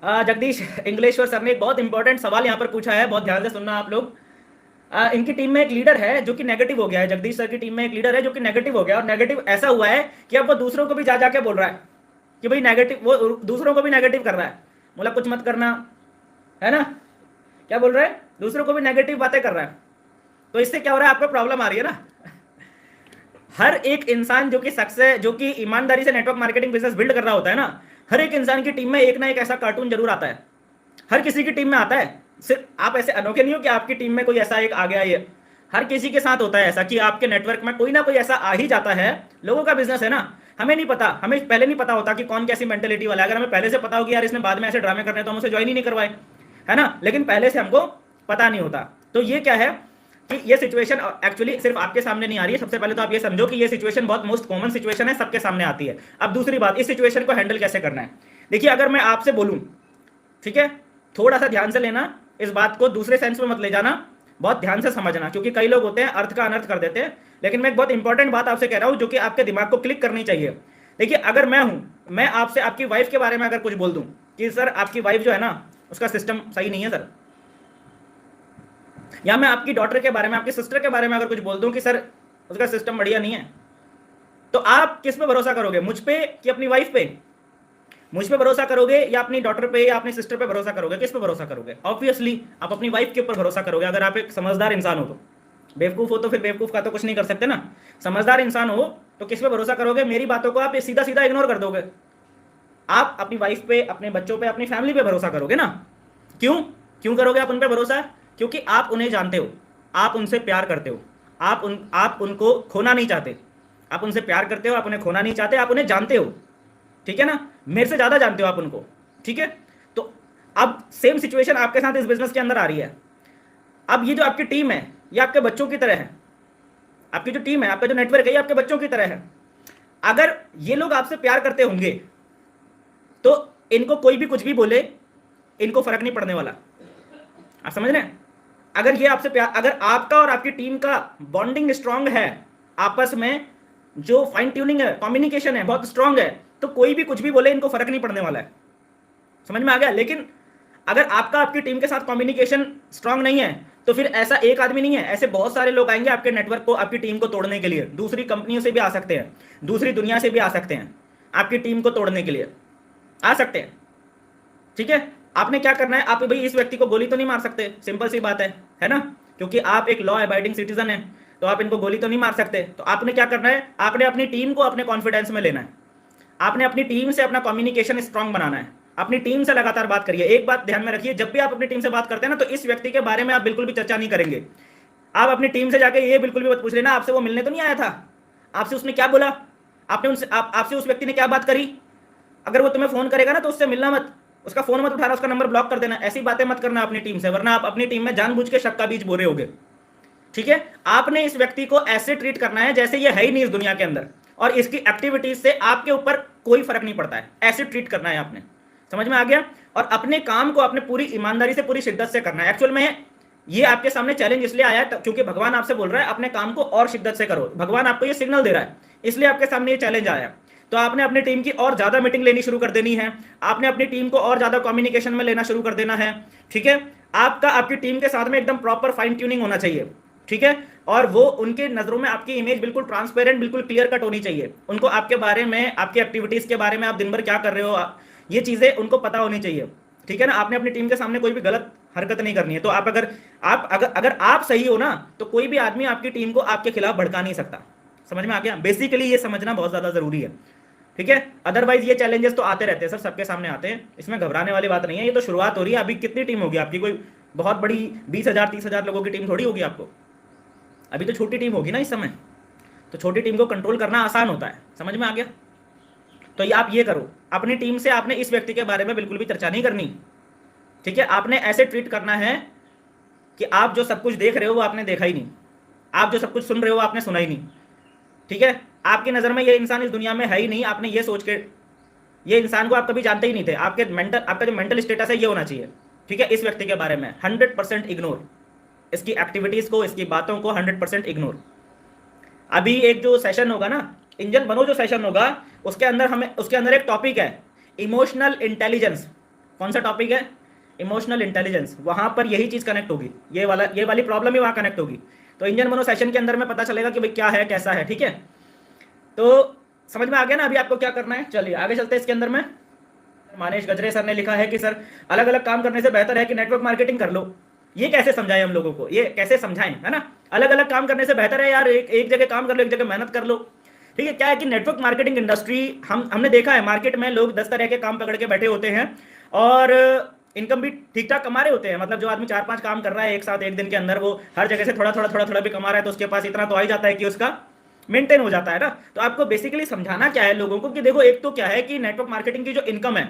Jagdish इंग्लेश्वर sir ने एक बहुत इंपॉर्टेंट सवाल यहाँ पर पूछा है, बहुत ध्यान से सुनना आप लोग। इनकी टीम में एक लीडर है जो कि नेगेटिव हो गया है। जगदीश सर की टीम में एक लीडर है जो कि नेगेटिव हो गया, और नेगेटिव ऐसा हुआ है कि अब वो दूसरों को भी जा जाके बोल रहा है कि भाई नेगेटिव, वो दूसरों को भी नेगेटिव कर रहा है। बोला कुछ मत करना, है ना, क्या बोल रहा है, दूसरों को भी नेगेटिव बातें कर रहा है। तो इससे क्या हो रहा है, आपको प्रॉब्लम आ रही है ना। हर एक इंसान जो कि सक्सेस, जो कि ईमानदारी से नेटवर्क मार्केटिंग बिजनेस बिल्ड कर रहा होता है ना, हर एक इंसान की टीम में एक ना एक ऐसा कार्टून जरूर आता है। हर किसी की टीम में आता है। सिर्फ आप ऐसे अनोखे नहीं हो कि आपकी टीम में कोई ऐसा एक आ गया। ये हर किसी के साथ होता है ऐसा कि आपके नेटवर्क में कोई ना कोई ऐसा आ ही जाता है। लोगों का बिजनेस है ना, हमें नहीं पता, हमें पहले नहीं पता होता कि कौन कैसी मेंटेलिटी वाला है। अगर हमें पहले से पता हो कि यार इसने बाद में ऐसे ड्रामे करने तो हम उसे ज्वाइन ही नहीं करवाए, है ना। लेकिन पहले से हमको पता नहीं होता। तो ये क्या है कि ये सिचुएशन एक्चुअली सिर्फ आपके सामने नहीं आ रही है। सबसे पहले तो आप ये समझो कि ये सिचुएशन बहुत मोस्ट कॉमन सिचुएशन है, सबके सामने आती है। अब दूसरी बात, इस सिचुएशन को हैंडल कैसे करना है। देखिए, अगर मैं आपसे बोलूं, ठीक है, थोड़ा सा ध्यान से लेना, इस बात को दूसरे सेंस में मत ले जाना, बहुत ध्यान से समझना, क्योंकि कई लोग होते हैं अर्थ का अनर्थ कर देते हैं। लेकिन मैं एक बहुत इंपॉर्टेंट बात आपसे कह रहा हूं जो कि आपके दिमाग को क्लिक करनी चाहिए। देखिए, अगर मैं आपसे आपकी वाइफ के बारे में अगर कुछ बोल दूं कि सर आपकी वाइफ जो है ना, उसका सिस्टम सही नहीं है सर, या मैं आपकी डॉटर के बारे में, आपकी सिस्टर के बारे में अगर कुछ बोल दूं कि सर उसका सिस्टम बढ़िया नहीं है, तो आप किस पे भरोसा करोगे, मुझ पे कि अपनी वाइफ पे? मुझ पे भरोसा करोगे या अपनी डॉटर पे या अपनी सिस्टर पे भरोसा करोगे? किस पे भरोसा करोगे? ऑब्वियसली आप अपनी वाइफ के ऊपर भरोसा करोगे, अगर आप एक समझदार इंसान हो तो। बेवकूफ हो तो फिर बेवकूफ का तो कुछ नहीं कर सकते ना। समझदार इंसान हो तो किस पे भरोसा करोगे? मेरी बातों को आप सीधा सीधा इग्नोर कर दोगे। आप अपनी वाइफ पे, अपने बच्चों पे, अपनी फैमिली पे भरोसा करोगे ना। क्यों क्यों करोगे आप उन पे भरोसा? क्योंकि आप उन्हें जानते हो, आप उनसे प्यार करते हो, आप उनको खोना नहीं चाहते। आप उनसे प्यार करते हो, आप उन्हें खोना नहीं चाहते, आप उन्हें जानते हो, ठीक है ना, मेरे से ज्यादा जानते हो आप उनको, ठीक है। तो अब सेम सिचुएशन आपके साथ इस बिजनेस के अंदर आ रही है। अब ये जो आपकी टीम है, ये आपके बच्चों की तरह है। आपकी जो टीम है, आपका जो नेटवर्क है, ये आपके बच्चों की तरह है। अगर ये लोग आपसे प्यार करते होंगे तो इनको कोई भी कुछ भी बोले, इनको फर्क नहीं पड़ने वाला। आप समझ रहे हैं? अगर ये आपसे प्यार, अगर आपका और आपकी टीम का बॉन्डिंग स्ट्रांग है, आपस में जो फाइन ट्यूनिंग है, कम्युनिकेशन है, बहुत स्ट्रांग है, तो कोई भी कुछ भी बोले, इनको फर्क नहीं पड़ने वाला है। समझ में आ गया? लेकिन अगर आपका आपकी टीम के साथ कम्युनिकेशन स्ट्रांग नहीं है, तो फिर ऐसा एक आदमी नहीं है, ऐसे बहुत सारे लोग आएंगे आपके नेटवर्क को, आपकी टीम को तोड़ने के लिए। दूसरी कंपनियों से भी आ सकते हैं, दूसरी दुनिया से भी आ सकते हैं, आपकी टीम को तोड़ने के लिए आ सकते हैं, ठीक है। आपने क्या करना है, आप भाई इस व्यक्ति को गोली तो नहीं मार सकते, सिंपल सी बात है ना, क्योंकि आप एक लॉ अबाइडिंग सिटीजन है, तो आप इनको गोली तो नहीं मार सकते। तो आपने क्या करना है, आपने अपनी टीम को अपने कॉन्फिडेंस में लेना है, आपने अपनी टीम से अपना कम्युनिकेशन स्ट्रांग बनाना है, अपनी टीम से लगातार बात करिए। एक बात ध्यान में रखिए, जब भी आप अपनी टीम से बात करते हैं ना, तो इस व्यक्ति के बारे में आप बिल्कुल भी चर्चा नहीं करेंगे। आप अपनी टीम से जाके ये बिल्कुल भी मत पूछ लेना आपसे वो मिलने तो नहीं आया था, आपसे उसने क्या बोला, आपने उनसे आपसे उस व्यक्ति ने क्या बात करी। अगर वो तुम्हें फोन करेगा ना, तो उससे मिलना मत, उसका फोन मत उठाना, उसका नंबर ब्लॉक कर देना। ऐसी बातें मत करना अपनी टीम से, वरना आप अपनी टीम में जानबूझ के शक का बीज बो रहे होगे, ठीक है। आपने इस व्यक्ति को ऐसे ट्रीट करना है जैसे ये है ही नहीं इस दुनिया के अंदर, और इसकी एक्टिविटीज से आपके ऊपर कोई फर्क नहीं पड़ता है। ऐसे ट्रीट करना है आपने, समझ में आ गया? और अपने काम को आपने पूरी ईमानदारी से, पूरी शिद्दत से करना है। एक्चुअल में ये आपके सामने चैलेंज इसलिए आया है क्योंकि भगवान आपसे बोल रहा है अपने काम को और शिद्दत से करो। भगवान आपको ये सिग्नल दे रहा है, इसलिए आपके सामने ये चैलेंज आया। तो आपने अपनी टीम की और ज्यादा मीटिंग लेनी शुरू कर देनी है, आपने अपनी टीम को और ज्यादा कम्युनिकेशन में लेना शुरू कर देना है, ठीक है। आपका आपकी टीम के साथ में एकदम प्रॉपर फाइन ट्यूनिंग होना चाहिए, ठीक है। और वो उनके नजरों में आपकी इमेज बिल्कुल ट्रांसपेरेंट, बिल्कुल क्लियर कट होनी चाहिए। उनको आपके बारे में, आपकी एक्टिविटीज के बारे में, आप दिन भर क्या कर रहे हो, ये चीजें उनको पता होनी चाहिए, ठीक है ना। आपने अपनी टीम के सामने कोई भी गलत हरकत नहीं करनी है। तो आप अगर आप सही हो ना, तो कोई भी आदमी आपकी टीम को आपके खिलाफ भड़का नहीं सकता। समझ में आ गया? बेसिकली ये समझना बहुत ज्यादा जरूरी है, ठीक है। अदरवाइज ये चैलेंजेस तो आते रहते हैं सर, सबके सामने आते हैं, इसमें घबराने वाली बात नहीं है। ये तो शुरुआत हो रही है। अभी कितनी टीम होगी आपकी? कोई बहुत बड़ी 20,000 30,000 लोगों की टीम थोड़ी होगी आपको, अभी तो छोटी टीम होगी ना इस समय। तो छोटी टीम को कंट्रोल करना आसान होता है, समझ में आ गया? तो ये आप ये करो, अपनी टीम से आपने इस व्यक्ति के बारे में बिल्कुल भी चर्चा नहीं करनी, ठीक है। आपने ऐसे ट्रीट करना है कि आप जो सब कुछ देख रहे हो वो आपने देखा ही नहीं, आप जो सब कुछ सुन रहे हो आपने सुना ही नहीं, ठीक है। आपकी नज़र में ये इंसान इस दुनिया में है ही नहीं, आपने ये सोच के, ये इंसान को आप कभी जानते ही नहीं थे। आपका जो मेंटल स्टेटस है ये होना चाहिए, ठीक है। इस व्यक्ति के बारे में 100% इग्नोर, इसकी एक्टिविटीज़ को, इसकी बातों को 100% इग्नोर। अभी एक जो सेशन होगा ना, इंजन बनो जो सेशन होगा, उसके अंदर एक टॉपिक है इमोशनल इंटेलिजेंस, कौन सा टॉपिक है? Emotional intelligence. वहां पर यही चीज कनेक्ट होगी, ये वाली प्रॉब्लम ही वहां कनेक्ट होगी। तो इंजन बनो सेशन के अंदर में पता चलेगा कि भाई क्या है कैसा है, ठीक है। तो समझ में आ गया ना अभी आपको क्या करना है। चलिए आगे चलते हैं इसके अंदर में। मानेश गजरे सर ने लिखा है कि सर अलग अलग काम करने से बेहतर है कि नेटवर्क मार्केटिंग कर लो। ये कैसे समझाएं हम लोगों को, ये कैसे समझाएं, है ना। अलग अलग काम करने से बेहतर है यार एक जगह काम कर लो, एक जगह मेहनत कर लो, ठीक है। क्या है कि नेटवर्क मार्केटिंग इंडस्ट्री हमने देखा है मार्केट में लोग 10 तरह के काम पकड़ के बैठे होते हैं और इनकम भी ठीक ठाक कमा रहे होते हैं। मतलब जो आदमी 4-5 काम कर रहा है एक साथ एक दिन के अंदर, वो हर जगह से थोड़ा थोड़ा भी कमा रहा है, तो उसके पास इतना तो आ ही जाता है कि उसका मेंटेन हो जाता है ना। तो आपको बेसिकली समझाना क्या है लोगों को कि देखो एक तो क्या है कि नेटवर्क मार्केटिंग की जो इनकम है,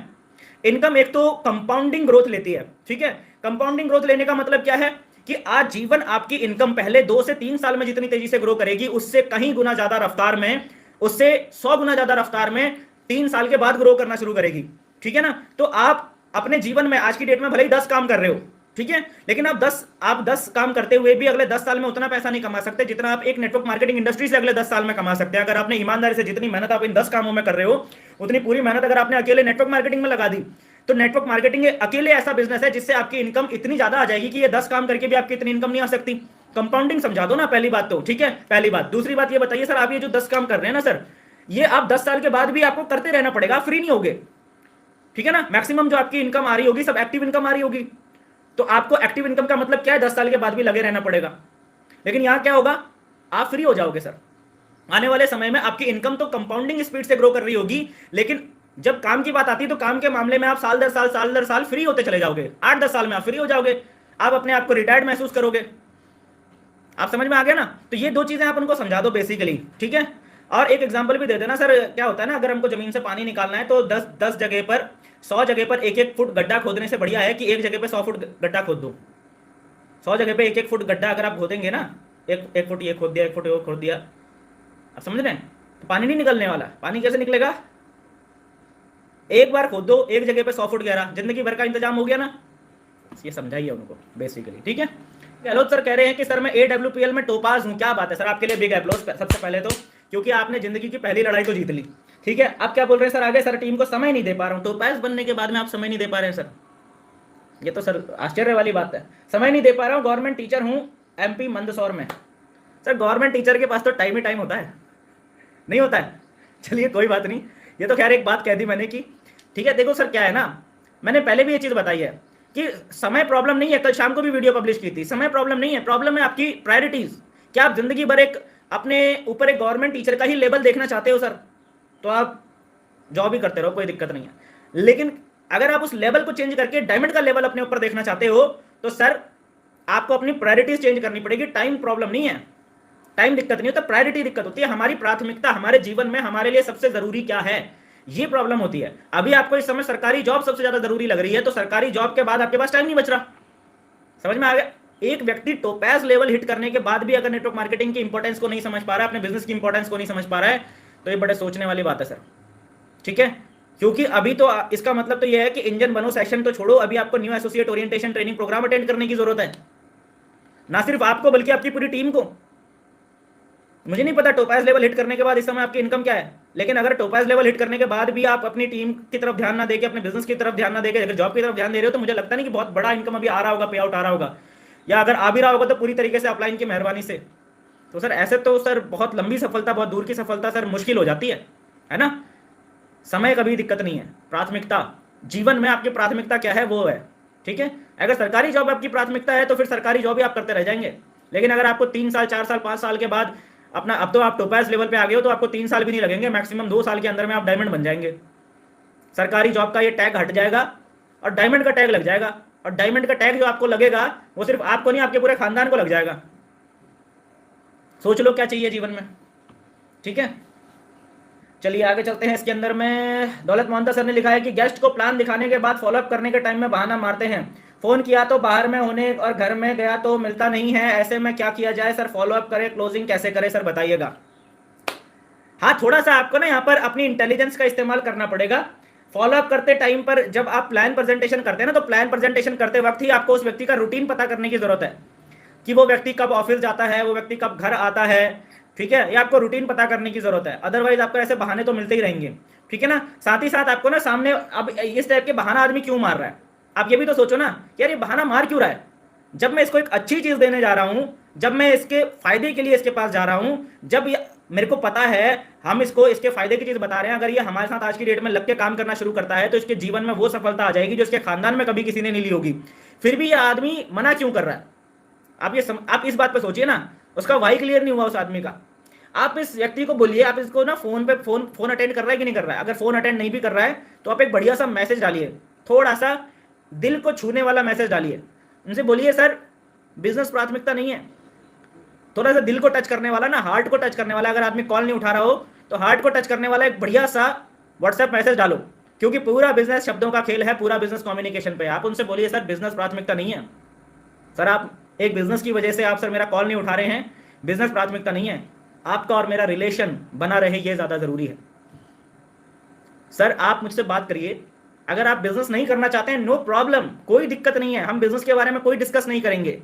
इनकम एक तो कंपाउंडिंग ग्रोथ लेती है, ठीक है। कंपाउंडिंग ग्रोथ लेने का मतलब क्या है कि आज जीवन आपकी इनकम पहले 2 से 3 साल में जितनी तेजी से ग्रो करेगी उससे कहीं गुना ज्यादा रफ्तार में, उससे 100 गुना ज्यादा रफ्तार में 3 साल के बाद ग्रो करना शुरू करेगी, ठीक है ना। तो आप अपने जीवन में आज की डेट में भले ही 10 काम कर रहे हो, ठीक है, लेकिन आप 10 काम करते हुए भी अगले 10 साल में उतना पैसा नहीं कमा सकते जितना आप एक नेटवर्क मार्केटिंग इंडस्ट्री से अगले 10 साल में कमा सकते हैं। अगर आपने ईमानदारी से जितनी मेहनत आप इन 10 कामों में कर रहे हो उतनी पूरी मेहनत अगर आपने अकेले नेटवर्क मार्केटिंग में लगा दी, तो नेटवर्क मार्केटिंग अकेले ऐसा बिजनेस है जिससे आपकी इनकम इतनी ज्यादा आ जाएगी कि ये 10 काम करके भी आपकी इतनी इनकम नहीं आ सकती। कंपाउंडिंग समझा दो ना, पहली बात तो, ठीक है, पहली बात। दूसरी बात ये बताइए सर, आप ये जो 10 काम कर रहे हैं ना सर, ये आप 10 साल के बाद भी आपको करते रहना पड़ेगा, फ्री नहीं होगे, ठीक है ना। मैक्सिमम जो आपकी इनकम आ रही होगी सब एक्टिव इनकम आ रही होगी, तो आपको एक्टिव इनकम का मतलब क्या है, 10 साल के बाद भी लगे रहना पड़ेगा। लेकिन यहां क्या होगा, आप फ्री हो जाओगे सर। आने वाले समय में आपकी इनकम तो कंपाउंडिंग स्पीड से ग्रो कर रही होगी, लेकिन जब काम की बात आती है तो काम के मामले में आप साल दर साल फ्री होते चले जाओगे। 8-10 साल में आप फ्री हो जाओगे, आप अपने आप को रिटायर्ड महसूस करोगे। आप समझ में आ गया ना। तो ये 2 चीजें आप उनको समझा दो बेसिकली, ठीक है। और एक एग्जांपल भी दे देना सर, क्या होता है ना, अगर हमको जमीन से पानी निकालना है तो 10 जगह पर 100 जगह पर 1-1 फुट गड्ढा खोदने से बढ़िया है कि एक जगह पे 100 फुट गड्ढा खोद दो। 100 जगह पे 1-1 फुट गड्ढा अगर आप खोदेंगे ना, एक फुट ये खोद दिया, 1 फुट वो खोद दिया, आप समझ रहे हैं, तो पानी नहीं निकलने वाला। पानी कैसे निकलेगा, एक बार खोद दो एक जगह पे 100 फुट गहरा, जिंदगी भर का इंतजाम हो गया ना। ये समझाइए उनको बेसिकली, ठीक है। गहलोत सर कह रहे हैं कि सर मैं AWPL में टोपाज हूं। क्या बात है सर, आपके लिए बिग एप्लॉज सबसे पहले तो, क्योंकि आपने जिंदगी की पहली लड़ाई तो जीत ली, ठीक है। अब क्या बोल रहे हैं सर आगे, सर टीम को समय नहीं दे पा रहा हूं। टोपाज बनने के बाद में आप समय नहीं दे पा रहे हैं सर, ये तो सर आश्चर्य वाली बात है। समय नहीं दे पा रहा हूं, गवर्नमेंट टीचर हूं MP मंदसौर में। सर गवर्नमेंट टीचर के पास तो टाइम ही टाइम होता है, नहीं होता है। चलिए कोई बात नहीं, ये तो खैर एक बात कह दी मैंने की, ठीक है। देखो सर क्या है ना, मैंने पहले भी ये चीज बताई है कि समय प्रॉब्लम नहीं है। कल शाम को भी वीडियो पब्लिश की थी, समय प्रॉब्लम नहीं है, प्रॉब्लम है आपकी प्रायोरिटीज। क्या आप जिंदगी भर एक अपने ऊपर एक गवर्नमेंट टीचर का ही लेवल देखना चाहते हो सर, तो आप जॉब ही करते रहो, कोई दिक्कत नहीं है। लेकिन अगर आप उस लेवल को चेंज करके डायमंड का लेवल अपने ऊपर देखना चाहते हो तो सर आपको अपनी प्रायोरिटीज चेंज करनी पड़ेगी। टाइम प्रॉब्लम नहीं है, टाइम दिक्कत नहीं होता, प्रायोरिटी दिक्कत होती है। हमारी प्राथमिकता हमारे जीवन में हमारे लिए सबसे जरूरी क्या है, ये प्रॉब्लम होती है। अभी आपको इस समय सरकारी जॉब सबसे ज्यादा जरूरी लग रही है, तो सरकारी जॉब के बाद आपके पास टाइम नहीं बच रहा। समझ में आ गया। एक व्यक्ति टोपैज लेवल हिट करने के बाद भी अगर नेटवर्क मार्केटिंग की इंपॉर्टेंस को नहीं समझ पा रहा है, अपने बिजनेस की इंपॉर्टेंस को नहीं समझ पा रहा है, तो ये बड़े सोचने वाली बात है सर, ठीक है। क्योंकि अभी तो इसका मतलब तो ये है कि इंजन बनो सेशन तो छोड़ो, अभी आपको new associate orientation training program attend करने की जरूरत है, ना सिर्फ आपको बल्कि आपकी पूरी टीम को। मुझे नहीं पता टोपाज लेवल हिट करने के बाद इस समय आपकी इनकम क्या है, लेकिन अगर टोपाज लेवल हिट करने के बाद भी आप अपनी टीम की तरफ ध्यान ना देके, अपने बिजनेस की तरफ ध्यान ना देके, अगर जॉब की तरफ ध्यान दे रहे हो, तो मुझे लगता नहीं कि बहुत बड़ा इनकम अभी आ रहा होगा, पे आउट आ रहा होगा, या अगर आ भी रहा होगा तो पूरी तरीके से अपलाइन की मेहरबानी से। तो सर ऐसे तो सर बहुत लंबी सफलता, बहुत दूर की सफलता सर मुश्किल हो जाती है ना। समय कभी दिक्कत नहीं है, प्राथमिकता जीवन में आपकी प्राथमिकता क्या है वो है, ठीक है। अगर सरकारी जॉब आपकी प्राथमिकता है तो फिर सरकारी जॉब ही आप करते रह जाएंगे। लेकिन अगर आपको 3 साल 4 साल 5 साल के बाद अपना, अब तो आप टोपाज लेवल पे आ गए हो, तो आपको 3 साल भी नहीं लगेंगे, मैक्सिमम 2 साल के अंदर में आप डायमंड बन जाएंगे। सरकारी जॉब का ये टैग हट जाएगा और डायमंड का टैग लग जाएगा, और डायमंड का टैग जो आपको लगेगा वो सिर्फ आपको नहीं, आपके पूरे खानदान को लग जाएगा। सोच लो क्या चाहिए जीवन में, ठीक है। चलिए आगे चलते हैं इसके अंदर में। दौलत मोहंता सर ने लिखा है कि गेस्ट को प्लान दिखाने के बाद फॉलोअप करने के टाइम में बहाना मारते हैं, फोन किया तो बाहर में होने और घर में गया तो मिलता नहीं है, ऐसे में क्या किया जाए सर, फॉलोअप करे, क्लोजिंग कैसे करे सर, बताइएगा। हाँ, थोड़ा सा आपको ना यहाँ पर अपनी इंटेलिजेंस का इस्तेमाल करना पड़ेगा। फॉलोअप करते टाइम पर जब आप प्लान प्रेजेंटेशन करते हैं ना, तो प्लान प्रेजेंटेशन करते वक्त ही आपको उस व्यक्ति का रूटीन पता करने की जरूरत है कि वो व्यक्ति कब ऑफिस जाता है, वो व्यक्ति कब घर आता है, ठीक है। ये आपको रूटीन पता करने की जरूरत है, अदरवाइज आपको ऐसे बहाने तो मिलते ही रहेंगे। ठीक है ना। साथ ही साथ आपको ना सामने अब इस टाइप के बहाना आदमी क्यों मार रहा है, आप ये भी तो सोचो ना यार ये बहाना मार क्यों रहा है। जब मैं इसको एक अच्छी चीज देने जा रहा हूं, जब मैं इसके फायदे के लिए इसके पास जा रहा हूं, जब ये मेरे को पता है हम इसको इसके फायदे की चीज बता रहे हैं, अगर ये हमारे साथ आज की डेट में लग के काम करना शुरू करता है तो इसके जीवन में वो सफलता आ जाएगी जो इसके खानदान में कभी किसी ने नहीं ली होगी। फिर भी ये आदमी मना क्यों कर रहा है, आप इस बात पे सोचिए ना। उसका वाई क्लियर नहीं हुआ उस आदमी का। आप इस व्यक्ति को बोलिए, आप इसको ना फोन अटेंड कर रहा है कि नहीं कर रहा है। अगर फोन अटेंड नहीं भी कर रहा है तो आप एक बढ़िया सा मैसेज डालिए, थोड़ा सा दिल को छूने वाला मैसेज डालिए। उनसे बोलिए सर बिजनेस प्राथमिकता नहीं है, थोड़ा सा दिल को टच करने वाला ना, हार्ट को टच करने वाला। अगर आदमी कॉल नहीं उठा रहा हो तो हार्ट को टच करने वाला एक बढ़िया सा व्हाट्सएप मैसेज डालो, क्योंकि पूरा बिजनेस शब्दों का खेल है, पूरा बिजनेस कम्युनिकेशन पे। आप उनसे बोलिए सर बिजनेस प्राथमिकता नहीं है, सर आप एक बिजनेस की वजह से आप सर मेरा कॉल नहीं उठा रहे हैं, बिजनेस प्राथमिकता नहीं है, आपका और मेरा रिलेशन बना रहे ये ज्यादा जरूरी है। सर आप मुझसे बात करिए, अगर आप बिजनेस नहीं करना चाहते हैं नो प्रॉब्लम, कोई दिक्कत नहीं है, हम बिजनेस के बारे में कोई डिस्कस नहीं करेंगे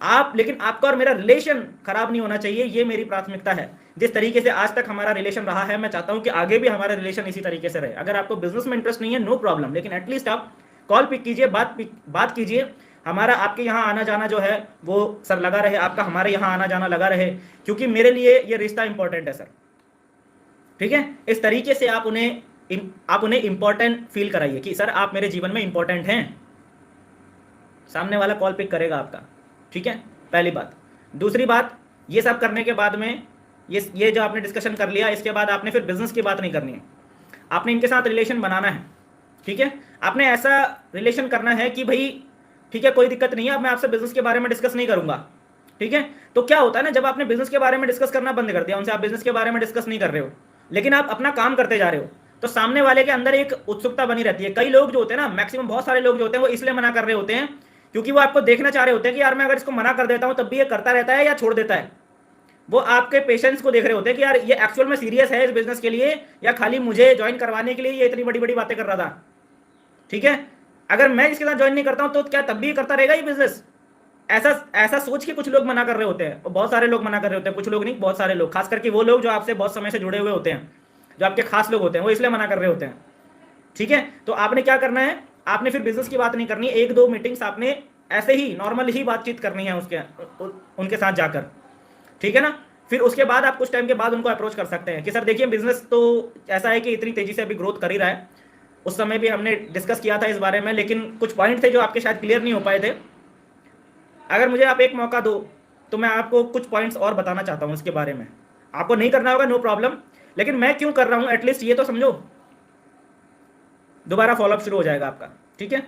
आप, लेकिन आपका और मेरा रिलेशन खराब नहीं होना चाहिए, ये मेरी प्राथमिकता है। जिस तरीके से आज तक हमारा रिलेशन रहा है मैं चाहता हूं कि आगे भी हमारा रिलेशन इसी तरीके से रहे। अगर आपको बिजनेस में इंटरेस्ट नहीं है नो प्रॉब्लम, लेकिन एटलीस्ट आप कॉल पिक कीजिए, बात कीजिए, हमारा आपके यहाँ आना जाना जो है वो सर लगा रहे, आपका हमारे यहाँ आना जाना लगा रहे, क्योंकि मेरे लिए ये रिश्ता इंपॉर्टेंट है सर। ठीक है, इस तरीके से आप उन्हें इंपॉर्टेंट फील कराइए कि सर आप मेरे जीवन में इंपॉर्टेंट हैं, सामने वाला कॉल पिक करेगा आपका। ठीक है, पहली बात। दूसरी बात, ये सब करने के बाद में ये जो आपने डिस्कशन कर लिया, इसके बाद आपने फिर बिजनेस की बात नहीं करनी है, आपने इनके साथ रिलेशन बनाना है। ठीक है, आपने ऐसा रिलेशन करना है कि भाई ठीक है कोई दिक्कत नहीं है, अब मैं आपसे बिजनेस के बारे में डिस्कस नहीं करूंगा। ठीक है, तो क्या होता है ना, जब आपने बिजनेस के बारे में डिस्कस करना बंद कर दिया, उनसे आप बिजनेस के बारे में डिस्कस नहीं कर रहे हो, लेकिन आप अपना काम करते जा रहे हो, तो सामने वाले के अंदर एक उत्सुकता बनी रहती है। कई लोग जो होते हैं ना, मैक्सिमम बहुत सारे लोग जो होते हैं वो इसलिए मना कर रहे होते हैं क्योंकि वो आपको देखना चाह रहे होते हैं कि यार मैं अगर इसको मना कर देता हूं तब भी ये करता रहता है या छोड़ देता है। वो आपके पेशेंस को देख रहे होते हैं कि यार ये एक्चुअल में सीरियस है इस बिजनेस के लिए या खाली मुझे ज्वाइन करवाने के लिए ये इतनी बड़ी बड़ी बातें कर रहा था। ठीक है, अगर मैं इसके साथ ज्वाइन नहीं करता हूं तो क्या तब भी करता रहेगा ये बिजनेस? ऐसा सोच के कुछ लोग मना कर रहे होते हैं, और बहुत सारे लोग मना कर रहे होते हैं, कुछ लोग नहीं बहुत सारे लोग, खास करके वो लोग जो आपसे बहुत समय से जुड़े हुए होते हैं, जो आपके खास लोग होते हैं, वो इसलिए मना कर रहे होते हैं। ठीक है, तो आपने क्या करना है, आपने फिर बिजनेस की बात नहीं करनी, एक दो मीटिंग्स आपने ऐसे ही नॉर्मल ही बातचीत करनी है उनके साथ जाकर। ठीक है ना, फिर उसके बाद आप कुछ टाइम के बाद उनको अप्रोच कर सकते हैं कि सर देखिए बिजनेस तो ऐसा है कि इतनी तेजी से अभी ग्रोथ कर ही रहा है, उस समय भी हमने डिस्कस किया था इस बारे में, लेकिन कुछ पॉइंट थे जो आपके शायद क्लियर नहीं हो पाए थे। अगर मुझे आप एक मौका दो तो मैं आपको कुछ पॉइंट्स और बताना चाहता हूँ इसके बारे में। आपको नहीं करना होगा नो प्रॉब्लम, लेकिन मैं क्यों कर रहा हूँ एटलीस्ट ये तो समझो, दोबारा फॉलोअप शुरू हो जाएगा आपका। ठीक है,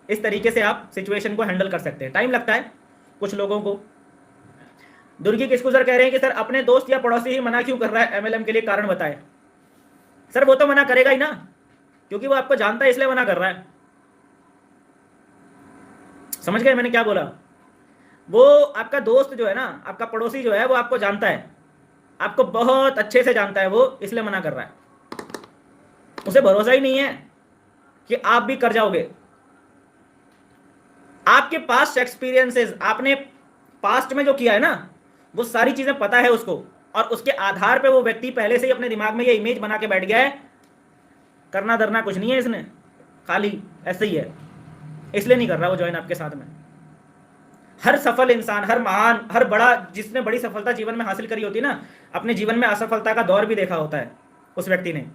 इस तरीके से आप सिचुएशन को हैंडल कर सकते हैं। टाइम लगता है कुछ लोगों को। दुर्गी किस्कुजर कह रहे हैं कि सर अपने दोस्त या पड़ोसी ही मना क्यों कर रहा है एमएलएम के लिए, कारण बताएं। सर वो तो मना करेगा ही ना, क्योंकि वो आपको जानता है इसलिए मना कर रहा है। समझ गए मैंने क्या बोला? वो आपका दोस्त जो है ना, आपका पड़ोसी जो है वो आपको जानता है, आपको बहुत अच्छे से जानता है, वो इसलिए मना कर रहा है। उसे भरोसा ही नहीं है कि आप भी कर जाओगे। आपके पास्ट एक्सपीरियंसेस, आपने पास्ट में जो किया है ना वो सारी चीजें पता है उसको, और उसके आधार पे वो व्यक्ति पहले से ही अपने दिमाग में ये इमेज बना के बैठ गया है। करना धरना कुछ नहीं है इसने, खाली ऐसे ही है, इसलिए नहीं कर रहा वो ज्वाइन आपके साथ में। हर सफल इंसान, हर महान, हर बड़ा, जिसने बड़ी सफलता जीवन में हासिल करी होती है ना, अपने जीवन में असफलता का दौर भी देखा होता है उस व्यक्ति ने।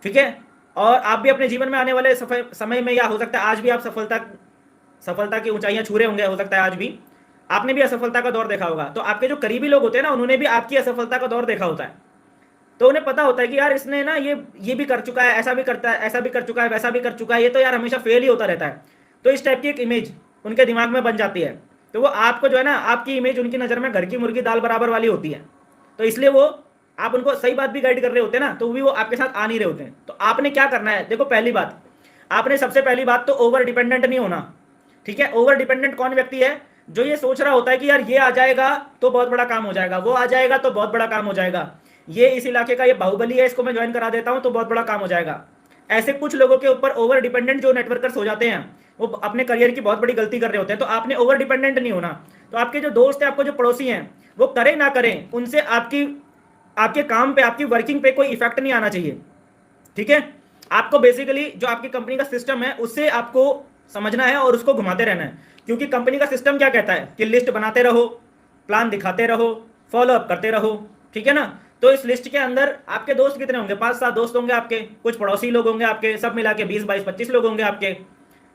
ठीक है, और आप भी अपने जीवन में आने वाले समय में, या हो सकता है आज भी आप सफलता की ऊंचाइयां छू रहे होंगे, हो सकता है आज भी आपने भी असफलता का दौर देखा होगा। तो आपके जो करीबी लोग होते हैं ना, उन्होंने भी आपकी असफलता का दौर देखा होता है, तो उन्हें पता होता है कि यार इसने ना ये भी कर चुका है, ऐसा भी करता है, ऐसा भी कर चुका है, वैसा भी कर चुका है, ये तो यार हमेशा फेल ही होता रहता है। तो इस टाइप की एक इमेज उनके दिमाग में बन जाती है, तो वो आपको जो है ना, आपकी इमेज उनकी नज़र में घर की मुर्गी दाल बराबर वाली होती है, तो इसलिए वो आप उनको सही बात भी गाइड कर रहे होते हैं ना, तो भी वो आपके साथ आ नहीं रहे होते हैं। तो आपने क्या करना है, देखो पहली बात, आपने सबसे पहली बात तो ओवर डिपेंडेंट नहीं होना। ठीक है, ओवर डिपेंडेंट कौन व्यक्ति है? जो ये सोच रहा होता है कि यार ये आ जाएगा तो बहुत बड़ा काम हो जाएगा, वो आ जाएगा तो बहुत बड़ा काम हो जाएगा, ये इस इलाके का ये बाहुबली है, इसको मैं ज्वाइन करा देता हूं तो बहुत बड़ा काम हो जाएगा। ऐसे कुछ लोगों के ऊपर ओवर डिपेंडेंट जो नेटवर्कर्स हो जाते हैं, वो अपने करियर की बहुत बड़ी गलती कर रहे होते हैं। तो आपने ओवर डिपेंडेंट नहीं होना। तो आपके जो दोस्त हैं, आपको जो पड़ोसी हैं, वो करें ना करें, उनसे आपके काम पे, आपकी वर्किंग पे कोई इफेक्ट नहीं आना चाहिए। ठीक है, आपको बेसिकली जो आपकी कंपनी का सिस्टम है उससे आपको समझना है और उसको घुमाते रहना है, क्योंकि कंपनी का सिस्टम क्या कहता है कि लिस्ट बनाते रहो, प्लान दिखाते रहो, फॉलो अप करते रहो, ठीक है ना। तो इस लिस्ट के अंदर आपके दोस्त कितने होंगे, 5-7 दोस्त होंगे आपके, कुछ पड़ोसी लोग होंगे आपके, सब मिला के 20-22-25 लोग होंगे आपके,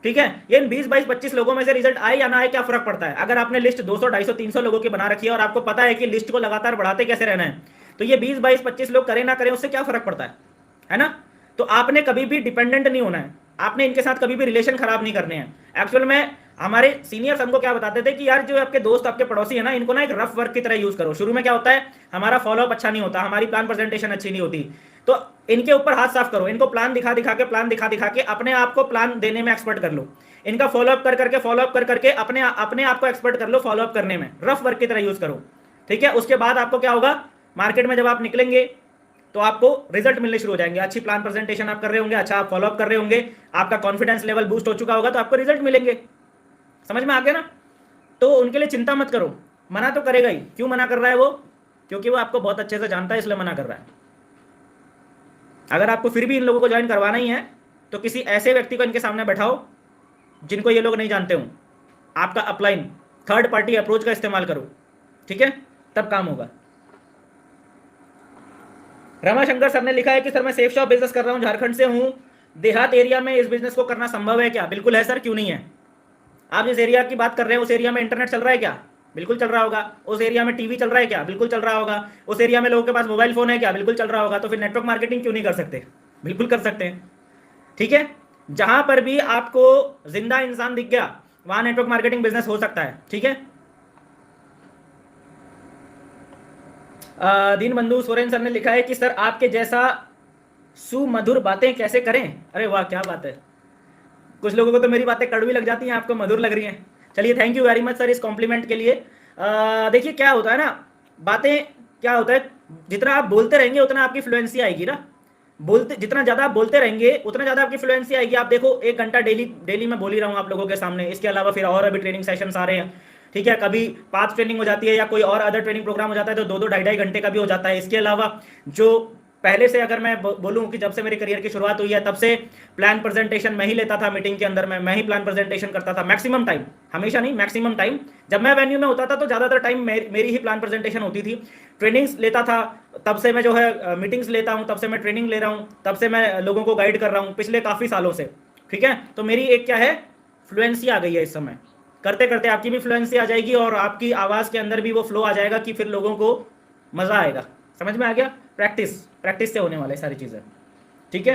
ठीक है। ये इन 20-22-25 लोगों में से रिजल्ट आए या ना आए क्या फर्क पड़ता है। अगर आपने लिस्ट 200, 250, 300 लोगों की बना रखी है और आपको पता है कि लिस्ट को लगातार बढ़ाते कैसे रहना है, तो ये 20-22-25 लोग करें ना करें उससे क्या फर्क पड़ता है ना। तो आपने कभी भी डिपेंडेंट नहीं होना है, आपने इनके साथ कभी भी रिलेशन खराब नहीं करने हैं। एक्चुअल में हमारे सीनियर्स हमको क्या बताते थे कि यार जो आपके दोस्त आपके पड़ोसी है ना, इनको ना एक रफ वर्क की तरह यूज करो। शुरू में क्या होता है, हमारा फॉलोअप अच्छा नहीं होता, हमारी प्लान प्रेजेंटेशन अच्छी नहीं होती, तो इनके ऊपर हाथ साफ करो, इनको प्लान दिखा दिखा के अपने आप को प्लान देने में एक्सपर्ट कर लो, इनका फॉलोअप कर करके अपने आप को एक्सपर्ट कर लो फॉलोअप करने में, रफ वर्क की तरह यूज करो, ठीक है। उसके बाद आपको क्या होगा, मार्केट में जब आप निकलेंगे तो आपको रिजल्ट मिलने शुरू हो जाएंगे। अच्छी प्लान प्रेजेंटेशन आप कर रहे होंगे, अच्छा आप फॉलोअप कर रहे होंगे, आपका कॉन्फिडेंस लेवल बूस्ट हो चुका होगा, तो आपको रिजल्ट मिलेंगे। समझ में आ गया ना। तो उनके लिए चिंता मत करो, मना तो करेगा ही। क्यों मना कर रहा है वो, क्योंकि वो आपको बहुत अच्छे से जानता है, इसलिए मना कर रहा है। अगर आपको फिर भी इन लोगों को ज्वाइन करवाना ही है तो किसी ऐसे व्यक्ति को इनके सामने बैठाओ जिनको ये लोग नहीं जानते हो, आपका अपलाइन थर्ड पार्टी अप्रोच का इस्तेमाल करो, ठीक है, तब काम होगा। रमाशंकर सर ने लिखा है कि सर मैं सेफ शॉप बिजनेस कर रहा हूं, झारखंड से हूं, देहात एरिया में इस बिजनेस को करना संभव है क्या। बिल्कुल है सर, क्यों नहीं है। आप जिस एरिया की बात कर रहे हैं उस एरिया में इंटरनेट चल रहा है क्या, बिल्कुल चल रहा होगा। उस एरिया में टीवी चल रहा है क्या, बिल्कुल चल रहा होगा। उस एरिया में लोगों के पास मोबाइल फोन है क्या, बिल्कुल चल रहा होगा। तो फिर नेटवर्क मार्केटिंग क्यों नहीं कर सकते, बिल्कुल कर सकते हैं, ठीक है। जहां पर भी आपको जिंदा इंसान दिख गया वहां नेटवर्क मार्केटिंग बिजनेस हो सकता है, ठीक है। दीन बंधु सोरेन सर ने लिखा है कि सर आपके जैसा सुमधुर बातें कैसे करें। अरे वाह, क्या बात है। कुछ लोगों को तो मेरी बातें कड़वी लग जाती हैं, आपको मधुर लग रही हैं। चलिए, thank you very much sir इस कॉम्प्लीमेंट के लिए। देखिए क्या होता है ना, बातें क्या होता है, जितना आप बोलते रहेंगे उतना आपकी फ्लुएंसी आएगी ना। जितना ज़्यादा आप बोलते रहेंगे उतना ज़्यादा आपकी फ्लुएंसी आएगी। आप देखो 1 घंटा डेली मैं बोल ही रहा हूँ आप लोगों के सामने, इसके अलावा फिर और अभी ट्रेनिंग सेशंस आ रहे हैं, ठीक है। कभी 5 ट्रेनिंग हो जाती है या कोई और अदर ट्रेनिंग प्रोग्राम हो जाता है तो 2-2 ढाई घंटे का भी हो जाता है। इसके अलावा जो पहले से अगर मैं बोलूं कि जब से मेरी करियर की शुरुआत हुई है तब से प्लान प्रेजेंटेशन मैं ही लेता था, मीटिंग के अंदर मैं ही प्लान प्रेजेंटेशन करता था मैक्सिमम टाइम, हमेशा नहीं मैक्सिमम टाइम। जब मैं वेन्यू में होता था तो ज़्यादातर टाइम मेरी ही प्लान प्रेजेंटेशन होती थी। ट्रेनिंग्स लेता था, तब से मैं जो है मीटिंग्स लेता हूँ, तब से मैं ट्रेनिंग ले रहा हूँ, तब से मैं लोगों को गाइड कर रहा हूँ पिछले काफ़ी सालों से, ठीक है। तो मेरी एक क्या है, फ्लुएंसी आ गई है इस समय। करते करते आपकी भी फ्लुएंसी आ जाएगी और आपकी आवाज़ के अंदर भी वो फ्लो आ जाएगा कि फिर लोगों को मज़ा आएगा। समझ में आ गया। प्रैक्टिस से होने वाला है सारी चीज़ें, ठीक है।